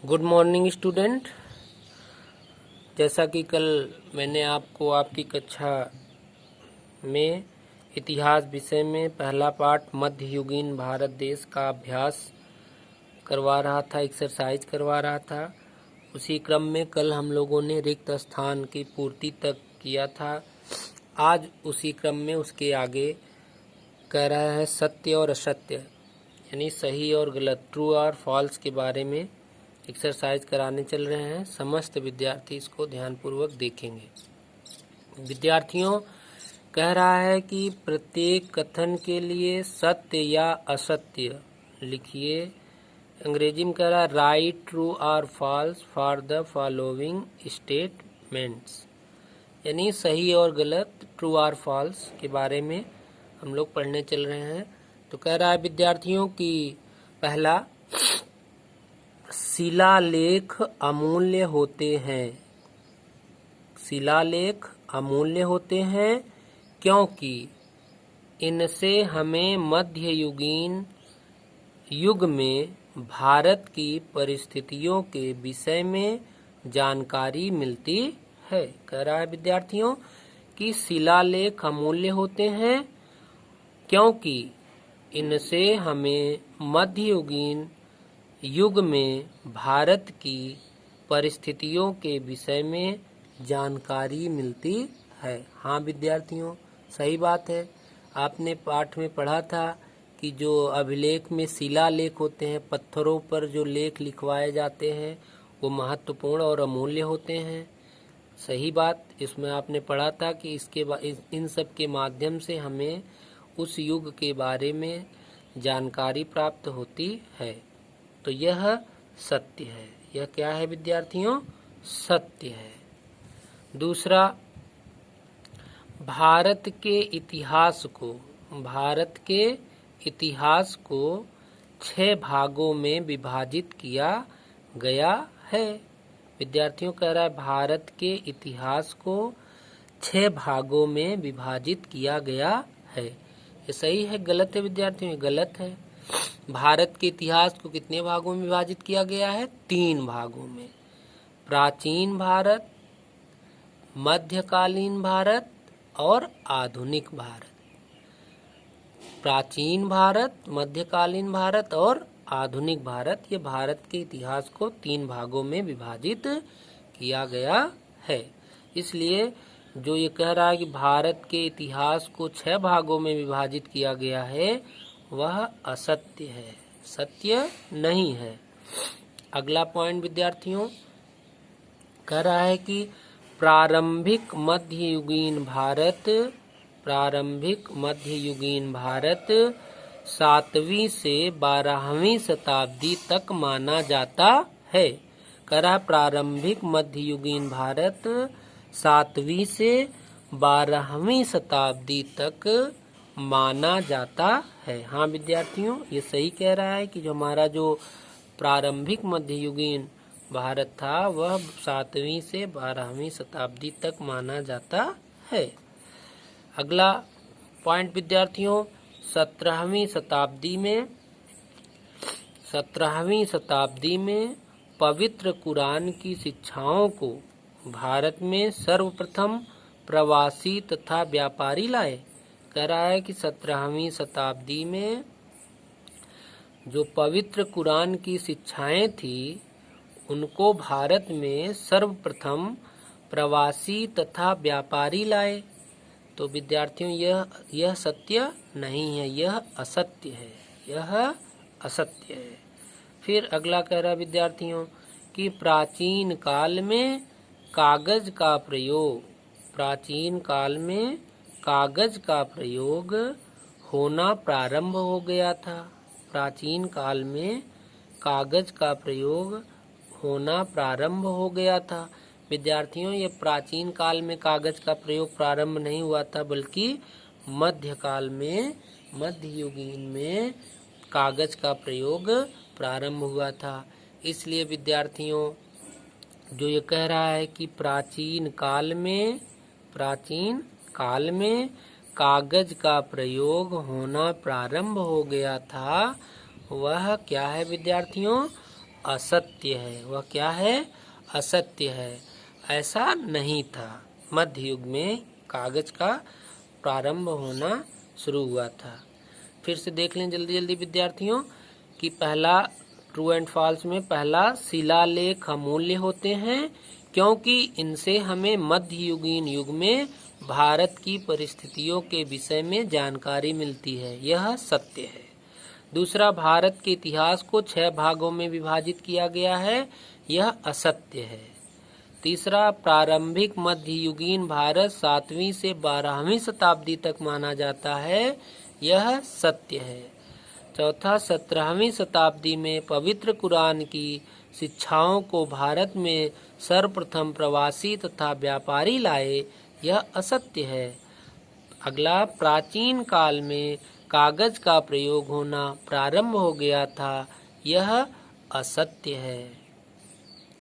Good morning student. जैसा कि कल मैंने आपको आपकी कक्षा में इतिहास विषय में पहला पाठ मध्ययुगीन भारत देश का अभ्यास करवा रहा था, एक्सरसाइज करवा रहा था। उसी क्रम में कल हम लोगों ने रिक्त स्थान की पूर्ति तक किया था। आज उसी क्रम में उसके आगे कह रहा है सत्य और असत्य, यानी सही और गलत, ट्रू और फॉल्स के बारे में एक्सरसाइज कराने चल रहे हैं। समस्त विद्यार्थी इसको ध्यानपूर्वक देखेंगे। विद्यार्थियों, कह रहा है कि प्रत्येक कथन के लिए सत्य या असत्य लिखिए। अंग्रेजी में कह रहा है राइट ट्रू और false for the following statements, यानी सही और गलत, ट्रू और फॉल्स के बारे में हम लोग पढ़ने चल रहे हैं। तो कह रहा है विद्यार्थियों की पहला, शिलालेख अमूल्य होते हैं। शिलालेख अमूल्य होते हैं क्योंकि इनसे हमें मध्ययुगीन युग में भारत की परिस्थितियों के विषय में जानकारी मिलती है। कह रहा है विद्यार्थियों कि शिलालेख अमूल्य होते हैं क्योंकि इनसे हमें मध्ययुगीन युग में भारत की परिस्थितियों के विषय में जानकारी मिलती है। हाँ विद्यार्थियों, सही बात है। आपने पाठ में पढ़ा था कि जो अभिलेख में शिलालेख होते हैं, पत्थरों पर जो लेख लिखवाए जाते हैं, वो महत्वपूर्ण और अमूल्य होते हैं। सही बात, इसमें आपने पढ़ा था कि इन सब के माध्यम से हमें उस युग के बारे में जानकारी प्राप्त होती है। तो यह सत्य है। यह क्या है विद्यार्थियों? सत्य है। दूसरा, भारत के इतिहास को 6 भागों में विभाजित किया गया है। विद्यार्थियों, कह रहा है भारत के इतिहास को 6 भागों में विभाजित किया गया है। ये सही है गलत है विद्यार्थियों? गलत है। भारत के इतिहास को कितने भागों में विभाजित किया गया है? 3 भागों में। प्राचीन भारत, मध्यकालीन भारत और आधुनिक भारत। प्राचीन भारत, मध्यकालीन भारत और आधुनिक भारत, ये भारत के इतिहास को 3 भागों में विभाजित किया गया है। इसलिए जो ये कह रहा है कि भारत के इतिहास को 6 भागों में विभाजित किया गया है, वह असत्य है, सत्य नहीं है। अगला पॉइंट विद्यार्थियों, कह रहा है कि प्रारंभिक मध्ययुगीन भारत 7वीं से 12वीं शताब्दी तक माना जाता है। कह रहा है प्रारंभिक मध्ययुगीन भारत 7वीं से 12वीं शताब्दी तक माना जाता है। हाँ विद्यार्थियों, ये सही कह रहा है कि जो हमारा जो प्रारंभिक मध्ययुगीन भारत था, वह 7वीं से 12वीं शताब्दी तक माना जाता है। अगला पॉइंट विद्यार्थियों, 17वीं शताब्दी में पवित्र कुरान की शिक्षाओं को भारत में सर्वप्रथम प्रवासी तथा व्यापारी लाए। कह रहा है कि 17वीं शताब्दी में जो पवित्र कुरान की शिक्षाएं थी, उनको भारत में सर्वप्रथम प्रवासी तथा व्यापारी लाए। तो विद्यार्थियों, यह सत्य नहीं है, यह असत्य है, यह असत्य है। फिर अगला कह रहा विद्यार्थियों कि प्राचीन काल में कागज का प्रयोग होना प्रारंभ हो गया था। प्राचीन काल में कागज का प्रयोग होना प्रारंभ हो गया था। विद्यार्थियों, ये प्राचीन काल में कागज का प्रयोग प्रारंभ नहीं हुआ था, बल्कि मध्ययुगीन में कागज का प्रयोग प्रारंभ हुआ था। इसलिए विद्यार्थियों, जो ये कह रहा है कि प्राचीन काल में कागज का प्रयोग होना प्रारंभ हो गया था, वह क्या है विद्यार्थियों? असत्य है। वह क्या है? असत्य है। ऐसा नहीं था। मध्य युग में कागज का प्रारंभ होना शुरू हुआ था। फिर से देख लें जल्दी जल्दी विद्यार्थियों कि पहला ट्रू एंड फॉल्स में पहला, शिलालेख अमूल्य होते हैं क्योंकि इनसे हमें मध्ययुगीन युग में भारत की परिस्थितियों के विषय में जानकारी मिलती है। यह सत्य है। दूसरा, भारत के इतिहास को 6 भागों में विभाजित किया गया है। यह असत्य है। तीसरा, प्रारंभिक मध्ययुगीन भारत 7वीं से 12वीं शताब्दी तक माना जाता है। यह सत्य है। चौथा, 17वीं शताब्दी में पवित्र कुरान की शिक्षाओं को भारत में सर्वप्रथम प्रवासी तथा व्यापारी लाए। यह असत्य है। अगला, प्राचीन काल में कागज का प्रयोग होना प्रारंभ हो गया था। यह असत्य है।